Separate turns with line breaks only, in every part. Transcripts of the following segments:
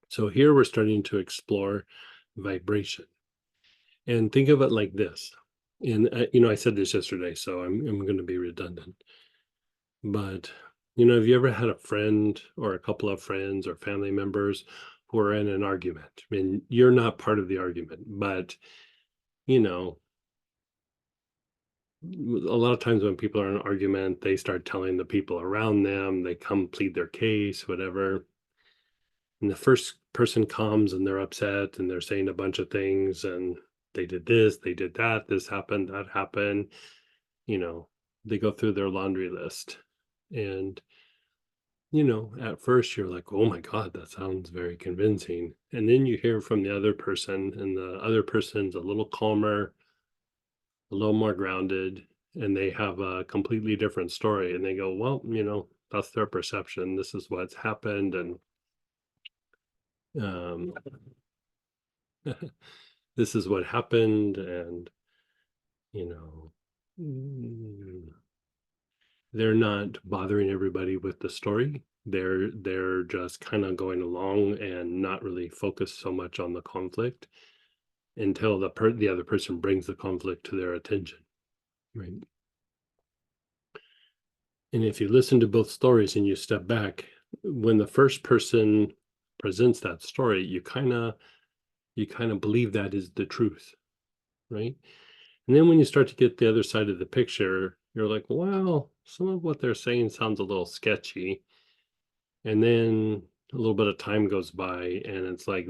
So here we're starting to explore vibration. And think of it like this. And I said this yesterday, so I'm going to be redundant. But have you ever had a friend or a couple of friends or family members who are in an argument? I mean, you're not part of the argument, but you know, a lot of times when people are in an argument, they start telling the people around them, they come plead their case, whatever. And the first person comes and they're upset and they're saying a bunch of things and they did this, they did that, this happened, that happened. You know, they go through their laundry list. And, at first you're like, oh my God, that sounds very convincing. And then you hear from the other person, and the other person's a little calmer, a little more grounded, and they have a completely different story. And they go, well, that's their perception. This is what's happened. And um, this is what happened. And, you know, mm, they're not bothering everybody with the story. They're just kind of going along and not really focused so much on the conflict until the other person brings the conflict to their attention, right? And if you listen to both stories and you step back, when the first person presents that story, you kind of believe that is the truth, right? And then when you start to get the other side of the picture, you're like, well, some of what they're saying sounds a little sketchy. And then a little bit of time goes by, and it's like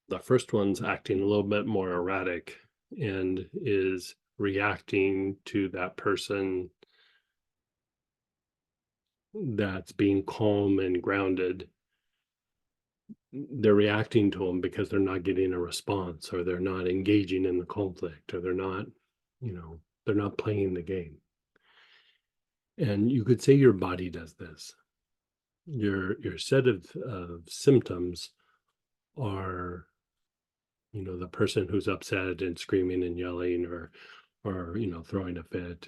the first one's acting a little bit more erratic and is reacting to that person that's being calm and grounded. They're reacting to them because they're not getting a response, or they're not engaging in the conflict, or they're not playing the game. And you could say your body does this. Your set of symptoms are, the person who's upset and screaming and yelling, or throwing a fit,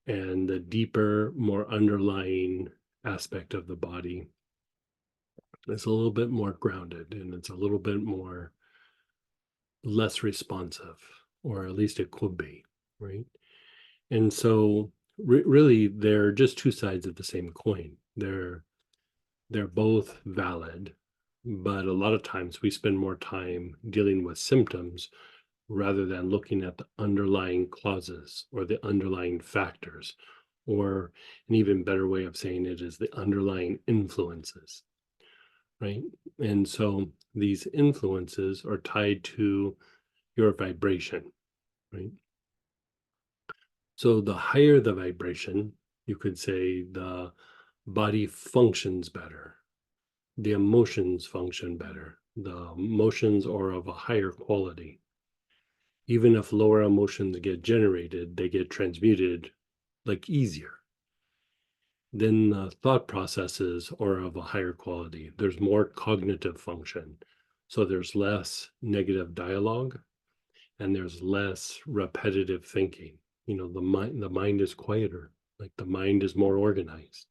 and the deeper, more underlying aspect of the body is a little bit more grounded, and it's a little bit more less responsive, or at least it could be, right? And so really they're just two sides of the same coin. They're both valid, but a lot of times we spend more time dealing with symptoms rather than looking at the underlying causes or the underlying factors, or an even better way of saying it is the underlying influences, right? And so these influences are tied to your vibration, right? So the higher the vibration, you could say the body functions better, the emotions function better, the emotions are of a higher quality. Even if lower emotions get generated, they get transmuted like easier. Then the thought processes are of a higher quality. There's more cognitive function. So there's less negative dialogue, and there's less repetitive thinking. The mind is quieter, like the mind is more organized.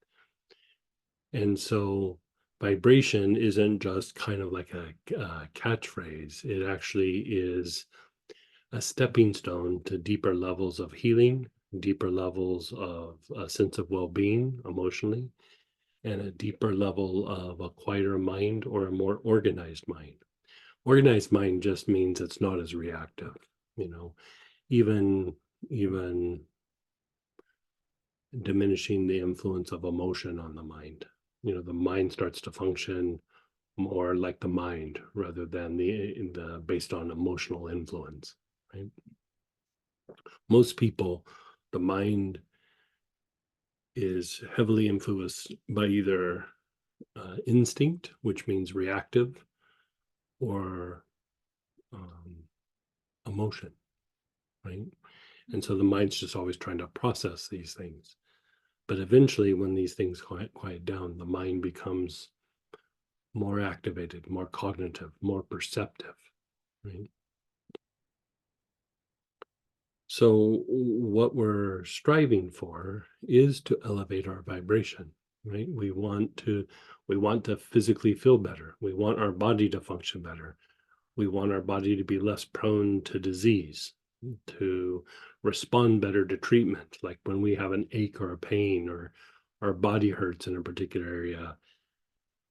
And so vibration isn't just kind of like a catchphrase. It actually is a stepping stone to deeper levels of healing, deeper levels of a sense of well-being emotionally, and a deeper level of a quieter mind or a more organized mind. Organized mind just means it's not as reactive, you know, even even diminishing the influence of emotion on the mind. The mind starts to function more like the mind rather than the based on emotional influence, right? Most people, the mind is heavily influenced by either instinct, which means reactive, or um, emotion, right? And so the mind's just always trying to process these things. But eventually, when these things quiet down, the mind becomes more activated, more cognitive, more perceptive, right? So, what we're striving for is to elevate our vibration, right? We want to physically feel better. We want our body to function better. We want our body to be less prone to disease, to respond better to treatment. Like when we have an ache or a pain or our body hurts in a particular area,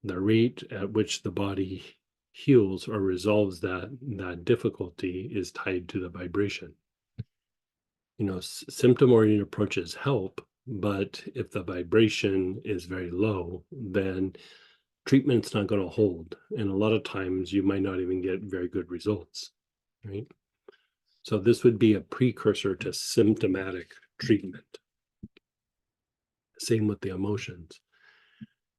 the rate at which the body heals or resolves that difficulty is tied to the vibration. Symptom oriented approaches help, but if the vibration is very low, then treatment's not going to hold. And a lot of times you might not even get very good results, right? So this would be a precursor to symptomatic treatment. Same with the emotions.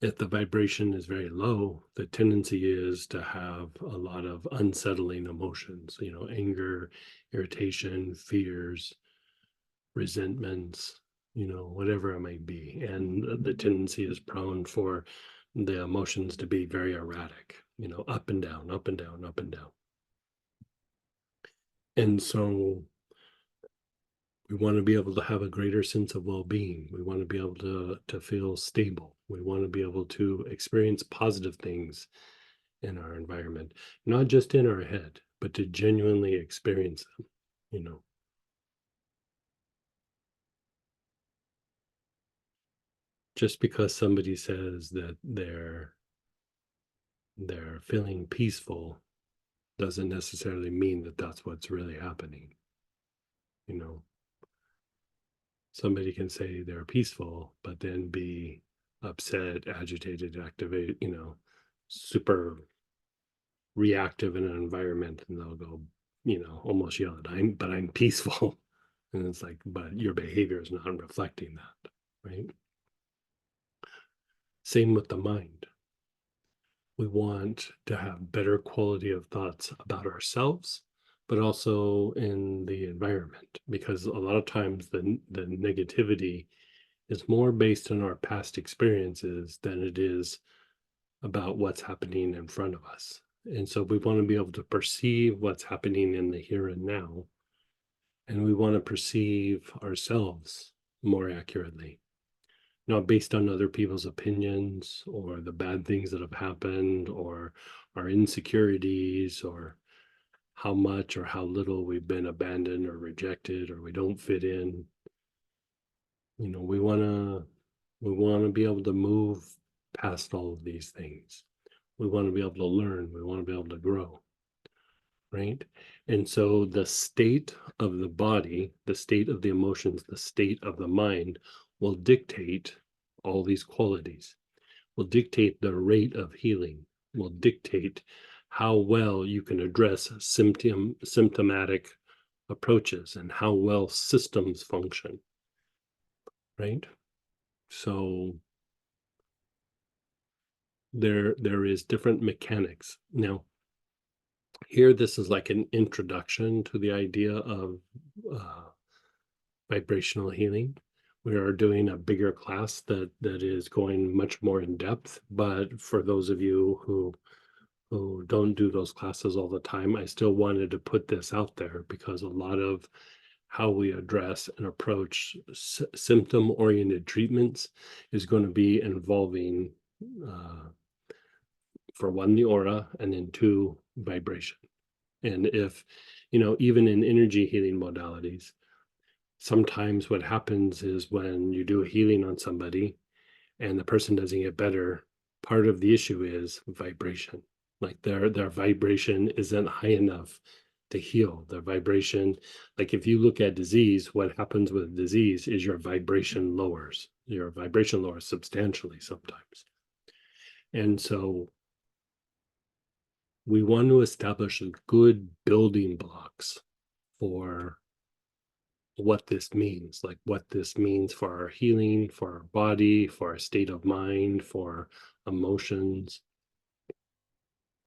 If the vibration is very low, the tendency is to have a lot of unsettling emotions, anger, irritation, fears, resentments, whatever it might be. And the tendency is prone for the emotions to be very erratic, up and down, up and down, up and down. And so we want to be able to have a greater sense of well-being. We want to be able to feel stable. We want to be able to experience positive things in our environment, not just in our head, but to genuinely experience them. Just because somebody says that they're feeling peaceful doesn't necessarily mean that that's what's really happening. Somebody can say they're peaceful, but then be upset, agitated, activate, super reactive in an environment, and they'll go, almost yell at, I'm peaceful. And it's like, but your behavior is not reflecting that, right? Same with the mind. We want to have better quality of thoughts about ourselves, but also in the environment, because a lot of times the negativity is more based on our past experiences than it is about what's happening in front of us. And so we want to be able to perceive what's happening in the here and now, and we want to perceive ourselves more accurately, not based on other people's opinions or the bad things that have happened or our insecurities or how much or how little we've been abandoned or rejected or we don't fit in. We want to be able to move past all of these things. We want to be able to learn. We want to be able to grow, right? And so the state of the body, the state of the emotions, the state of the mind will dictate all these qualities, will dictate the rate of healing, will dictate how well you can address symptomatic approaches and how well systems function, right? So there is different mechanics. Now, here, this is like an introduction to the idea of uh, vibrational healing. We are doing a bigger class that is going much more in depth. But for those of you who don't do those classes all the time, I still wanted to put this out there because a lot of how we address and approach symptom-oriented treatments is going to be involving, for one, the aura, and then two, vibration. And if, even in energy healing modalities, sometimes what happens is when you do a healing on somebody and the person doesn't get better, part of the issue is vibration. Like their vibration isn't high enough to heal. Their vibration, like if you look at disease, what happens with disease is your vibration lowers. Your vibration lowers substantially sometimes. And so we want to establish good building blocks for what this means, like what this means for our healing, for our body, for our state of mind, for emotions.